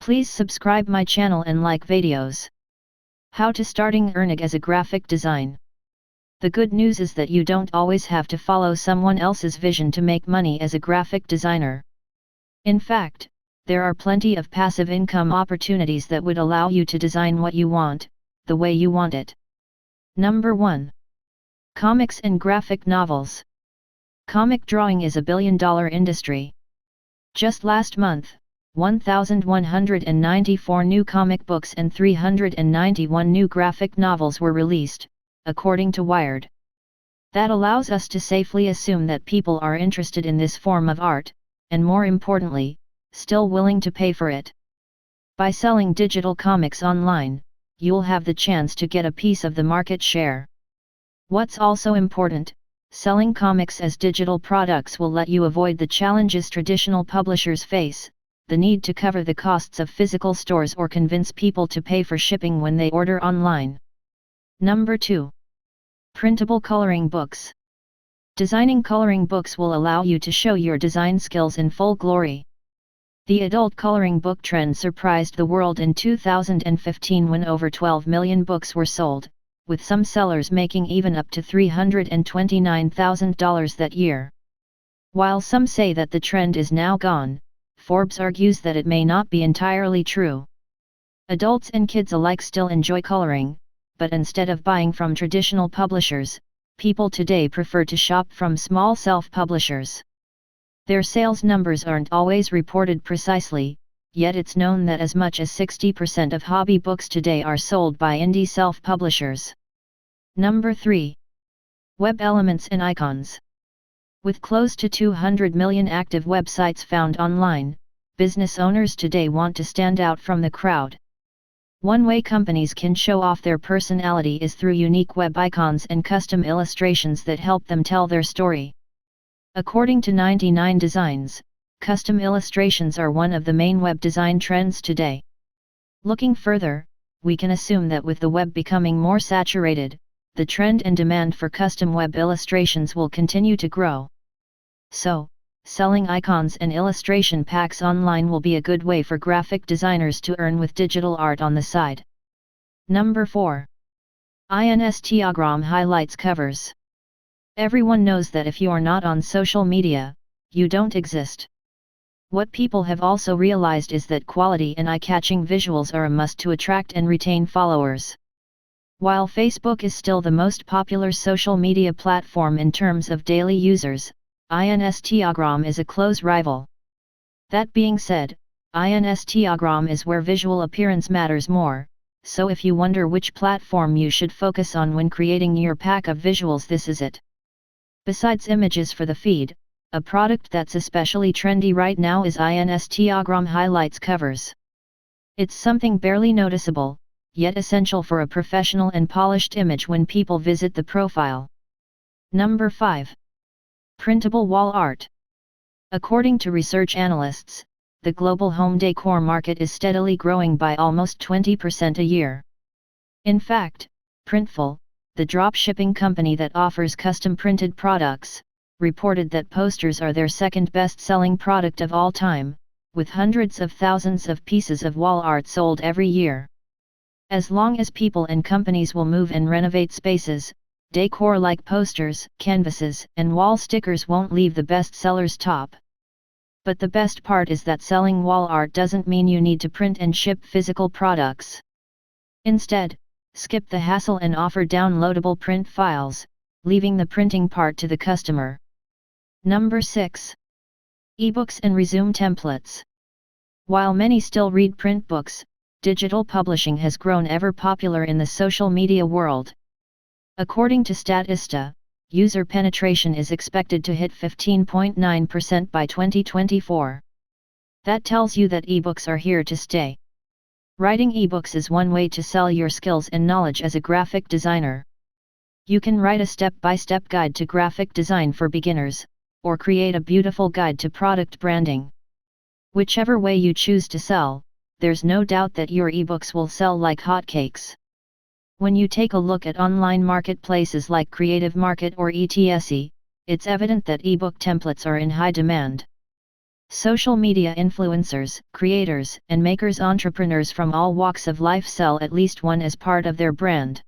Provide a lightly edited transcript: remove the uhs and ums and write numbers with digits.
Please subscribe my channel and like videos. How to starting earning as a graphic design. The good news is that you don't always have to follow someone else's vision to make money as a graphic designer. In fact, there are plenty of passive income opportunities that would allow you to design what you want, the way you want it. Number 1. Comics and graphic novels. Comic drawing is a billion-dollar industry. Just last month, 1,194 new comic books and 391 new graphic novels were released, according to Wired. That allows us to safely assume that people are interested in this form of art, and more importantly, still willing to pay for it. By selling digital comics online, you'll have the chance to get a piece of the market share. What's also important, selling comics as digital products will let you avoid the challenges traditional publishers face, the need to cover the costs of physical stores or convince people to pay for shipping when they order online. Number 2. Printable coloring books. Designing coloring books will allow you to show your design skills in full glory. The adult coloring book trend surprised the world in 2015 when over 12 million books were sold, with some sellers making even up to $329,000 that year. While some say that the trend is now gone, Forbes argues that it may not be entirely true. Adults and kids alike still enjoy coloring, but instead of buying from traditional publishers, people today prefer to shop from small self-publishers. Their sales numbers aren't always reported precisely, yet it's known that as much as 60% of hobby books today are sold by indie self-publishers. Number 3. Web elements and icons. With close to 200 million active websites found online, business owners today want to stand out from the crowd. One way companies can show off their personality is through unique web icons and custom illustrations that help them tell their story. According to 99 Designs, custom illustrations are one of the main web design trends today. Looking further, we can assume that with the web becoming more saturated, the trend and demand for custom web illustrations will continue to grow. So, selling icons and illustration packs online will be a good way for graphic designers to earn with digital art on the side. Number 4. Instagram highlights covers. Everyone knows that if you're not on social media, you don't exist. What people have also realized is that quality and eye-catching visuals are a must to attract and retain followers. While Facebook is still the most popular social media platform in terms of daily users, Instagram is a close rival. That being said, Instagram is where visual appearance matters more, so if you wonder which platform you should focus on when creating your pack of visuals, this is it. Besides images for the feed, a product that's especially trendy right now is Instagram highlights covers. It's something barely noticeable, yet essential for a professional and polished image when people visit the profile. Number 5. Printable wall art. According to research analysts, the global home decor market is steadily growing by almost 20% a year. In fact, Printful, the drop-shipping company that offers custom printed products, reported that posters are their second best-selling product of all time, with hundreds of thousands of pieces of wall art sold every year. As long as people and companies will move and renovate spaces, decor like posters, canvases, and wall stickers won't leave the best-sellers top. But the best part is that selling wall art doesn't mean you need to print and ship physical products. Instead, skip the hassle and offer downloadable print files, leaving the printing part to the customer. Number 6. Ebooks and resume templates. While many still read print books, digital publishing has grown ever popular in the social media world. According to Statista, user penetration is expected to hit 15.9% by 2024. That tells you that ebooks are here to stay. Writing ebooks is one way to sell your skills and knowledge as a graphic designer. You can write a step-by-step guide to graphic design for beginners, or create a beautiful guide to product branding. Whichever way you choose to sell, there's no doubt that your ebooks will sell like hotcakes. When you take a look at online marketplaces like Creative Market or etc., it's evident that ebook templates are in high demand. Social media influencers, creators, and makers entrepreneurs from all walks of life sell at least one as part of their brand.